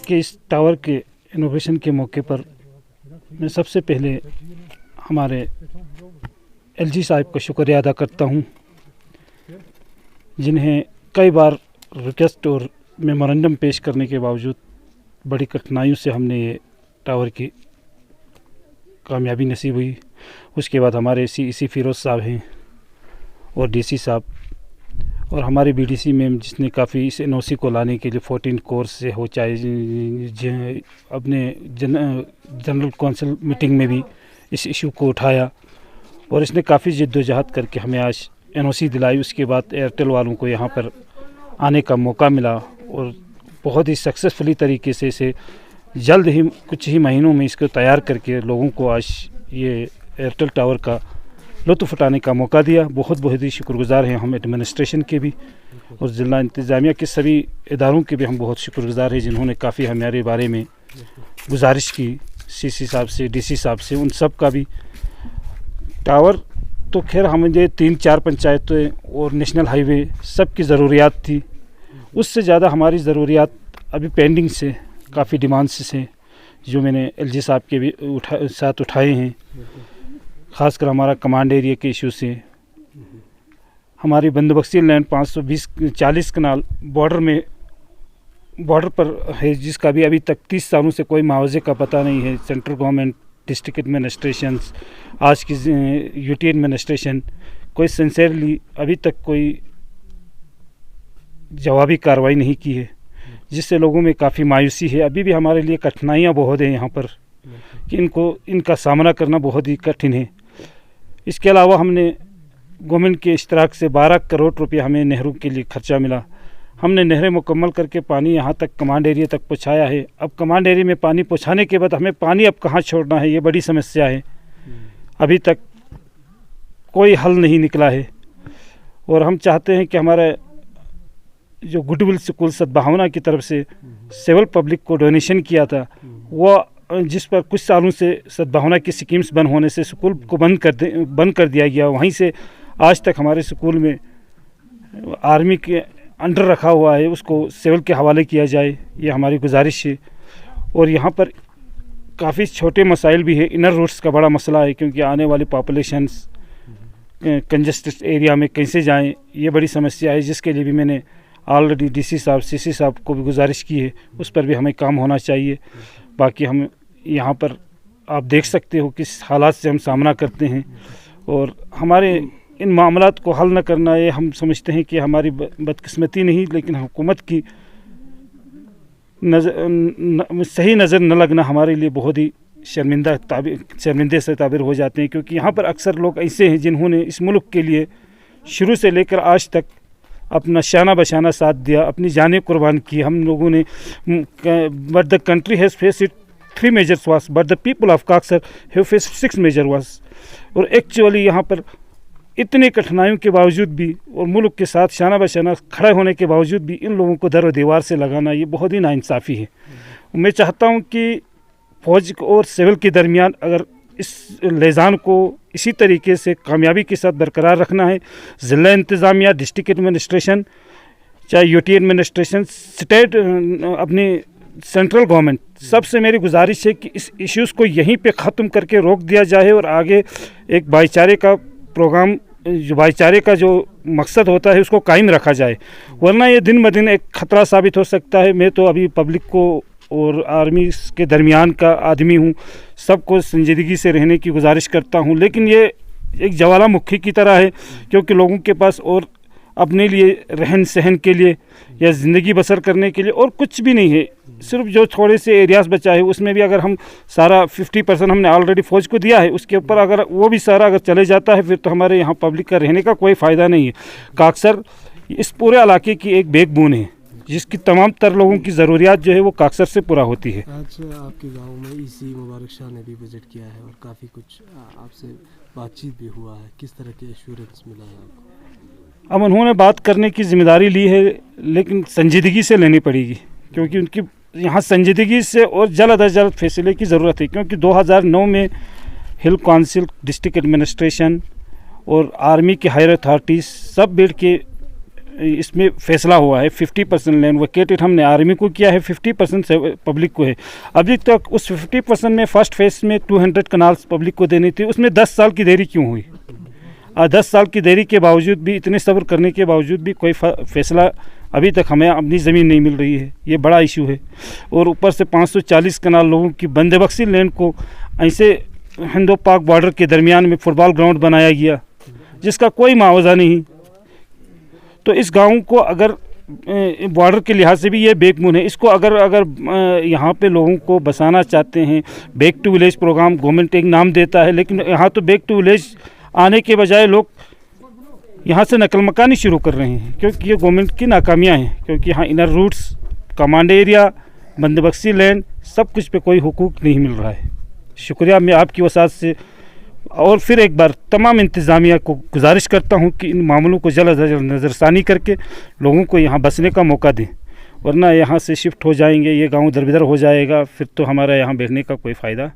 के इस टावर के इनोवेशन के मौके पर मैं सबसे पहले हमारे एलजी साहब का शुक्रिया अदा करता हूं, जिन्हें कई बार रिक्वेस्ट और मेमोरेंडम पेश करने के बावजूद बड़ी कठिनाइयों से हमने ये टावर की कामयाबी नसीब हुई। उसके बाद हमारे सी फिरोज़ साहब हैं और डीसी साहब और हमारे बीडीसी मैम, जिसने काफ़ी इस एनओसी को लाने के लिए 14 कोर्स से हो, चाहे अपने जनरल काउंसिल मीटिंग में भी इस इशू को उठाया और इसने काफ़ी जद्दोजहद करके हमें आज एनओसी दिलाई। उसके बाद एयरटेल वालों को यहाँ पर आने का मौका मिला और बहुत ही सक्सेसफुली तरीके से इसे जल्द ही कुछ ही महीनों में इसको तैयार करके लोगों को आज ये एयरटेल टावर का लुत्फ़ उठाने का मौका दिया। बहुत ही शुक्रगुज़ार हैं हम एडमिनिस्ट्रेशन के भी और ज़िला इंतज़ामिया के सभी इदारों के भी हम बहुत शुक्रगुज़ार हैं, जिन्होंने काफ़ी हमारे बारे में गुजारिश की सीसी साहब से, डीसी साहब से। उन सब का भी टावर तो खैर हमें 3-4 पंचायतें और नेशनल हाईवे सब की ज़रूरियात थी, उससे ज़्यादा हमारी ज़रूरियात अभी पेंडिंग से काफ़ी डिमांड्स से जो मैंने एलजी साहब के भी साथ उठाए हैं। ख़ासकर हमारा कमांड एरिया के इशू से हमारी बंदोबस्ती लैंड 540 कनाल बॉर्डर पर है, जिसका भी अभी तक 30 सालों से कोई मुआवजे का पता नहीं है। सेंट्रल गवर्नमेंट, डिस्ट्रिक्ट एडमिनिस्ट्रेशन, आज की यूटी एडमिनिस्ट्रेशन कोई सिंसियरली अभी तक कोई जवाबी कार्रवाई नहीं की है, जिससे लोगों में काफ़ी मायूसी है। अभी भी हमारे लिए कठिनाइयाँ बहुत हैं यहाँ पर कि इनका सामना करना बहुत ही कठिन है। इसके अलावा हमने गवर्नमेंट के इश्तराक से 12 करोड़ रुपये हमें नहरों के लिए खर्चा मिला। हमने नहरें मुकम्मल करके पानी यहाँ तक कमांड एरिया तक पहुँचाया है। अब कमांड एरिया में पानी पहुँचाने के बाद हमें पानी अब कहाँ छोड़ना है, ये बड़ी समस्या है। अभी तक कोई हल नहीं निकला है और हम चाहते हैं कि हमारा जो गुडविल स्कूल सद्भावना की तरफ से सिविल पब्लिक को डोनेशन किया था, वो जिस पर कुछ सालों से सद्भावना की स्कीम्स बंद होने से स्कूल को बंद कर दिया गया, वहीं से आज तक हमारे स्कूल में आर्मी के अंडर रखा हुआ है, उसको सिविल के हवाले किया जाए, ये हमारी गुजारिश है। और यहाँ पर काफ़ी छोटे मसाइल भी है। इनर रोड्स का बड़ा मसला है, क्योंकि आने वाली पॉपुलेशंस कंजेस्टेड एरिया में कैसे जाएं, ये बड़ी समस्या है, जिसके लिए भी मैंने ऑलरेडी डीसी साहब, सीसी साहब को भी गुजारिश की है, उस पर भी हमें काम होना चाहिए। बाकी हम यहाँ पर आप देख सकते हो किस हालात से हम सामना करते हैं और हमारे इन मामलात को हल न करना, ये हम समझते हैं कि हमारी बदकिस्मती नहीं, लेकिन हुकूमत की सही नज़र न लगना हमारे लिए बहुत ही शर्मिंदे से ताबिर हो जाते हैं। क्योंकि यहाँ पर अक्सर लोग ऐसे हैं जिन्होंने इस मुल्क के लिए शुरू से लेकर आज तक अपना शाना बशाना साथ दिया, अपनी जानें कुर्बान की। हम लोगों ने but the country has faced 3 majors wars, but the people of Kaksar have faced 6 major wars. और एक्चुअली यहाँ पर इतनी कठिनाइयों के बावजूद भी और मुल्क के साथ शाना बशाना खड़े होने के बावजूद भी इन लोगों को दर व दीवार से लगाना, ये बहुत ही नाइंसाफ़ी है। मैं चाहता हूँ कि फ़ौज और सिविल के दरमियान अगर इस लेज़ान को इसी तरीके से कामयाबी के साथ बरकरार रखना है, ज़िला इंतज़ामिया, डिस्ट्रिक्ट एडमिनिस्ट्रेशन, चाहे यूटी एडमिनिस्ट्रेशन, स्टेट, अपनी सेंट्रल गवर्नमेंट, सबसे मेरी गुजारिश है कि इस इश्यूज़ को यहीं पे ख़त्म करके रोक दिया जाए और आगे एक भाईचारे का प्रोग्राम, जो भाईचारे का जो मकसद होता है, उसको कायम रखा जाए। वरना ये दिन ब दिन एक ख़तरा साबित हो सकता है। मैं तो अभी पब्लिक को और आर्मी के दरमियान का आदमी हूँ, सबको संजीदगी से रहने की गुजारिश करता हूँ, लेकिन ये एक ज्वालामुखी की तरह है, क्योंकि लोगों के पास और अपने लिए रहन सहन के लिए या ज़िंदगी बसर करने के लिए और कुछ भी नहीं है। सिर्फ जो थोड़े से एरियाज़ बचा है, उसमें भी अगर हम सारा 50% हमने ऑलरेडी फ़ौज को दिया है, उसके ऊपर अगर वो भी सारा अगर चले जाता है, फिर तो हमारे यहाँ पब्लिक का रहने का कोई फ़ायदा नहीं है। काक्सर इस पूरे इलाके की एक बैकबोन है, जिसकी तमाम तर लोगों की ज़रूरियात जो है वो काक्सर से पूरा होती है। आज आपके गांव में ईसी मुबारक शाह ने भी विजिट किया है और काफ़ी कुछ आपसे बातचीत भी हुआ है, किस तरह के एश्योरेंस मिला है आपको? अब उन्होंने बात करने की ज़िम्मेदारी ली है, लेकिन संजीदगी से लेनी पड़ेगी, क्योंकि उनकी यहाँ संजीदगी से और जल्द अज जल्द फैसले की ज़रूरत है। क्योंकि 2009 में हिल काउंसिल, डिस्ट्रिक्ट एडमिनिस्ट्रेशन और आर्मी के हायर अथॉरिटीज़ सब बैठ के इसमें फैसला हुआ है 50% लैंड वेकेटेड हमने आर्मी को किया है, 50% पब्लिक को है। अभी तक उस 50% में फर्स्ट फेज में 200 कनाल्स पब्लिक को देनी थी, उसमें 10 साल की देरी क्यों हुई? 10 साल की देरी के बावजूद भी, इतने सब्र करने के बावजूद भी कोई फैसला अभी तक हमें अपनी ज़मीन नहीं मिल रही है। ये बड़ा इशू है। और ऊपर से 540 कनाल लोगों की बंदोबस्ती लैंड को ऐसे हिंदो पाक बॉर्डर के दरमियान में फुटबॉल ग्राउंड बनाया गया जिसका कोई मुआवजा नहीं। तो इस गांव को अगर बॉर्डर के लिहाज से भी ये बैकबोन है, इसको अगर यहाँ पे लोगों को बसाना चाहते हैं, back to village program government एक नाम देता है, लेकिन यहाँ तो बैक टू विलेज आने के बजाय लोग यहाँ से नकल मकानी शुरू कर रहे हैं, क्योंकि ये गवर्नमेंट की नाकामियाँ हैं। क्योंकि यहाँ इनर रूट्स, कमांड एरिया, बंदोबस्ती लैंड, सब कुछ पे कोई हुकूक नहीं मिल रहा है। शुक्रिया, मैं आपकी वसात से और फिर एक बार तमाम इंतज़ामिया को गुजारिश करता हूँ कि इन मामलों को जल्द अज जल्द नज़रसानी करके लोगों को यहाँ बसने का मौका दें, वरना यहाँ से शिफ्ट हो जाएंगे, ये गांव दरबदर हो जाएगा, फिर तो हमारा यहाँ बैठने का कोई फ़ायदा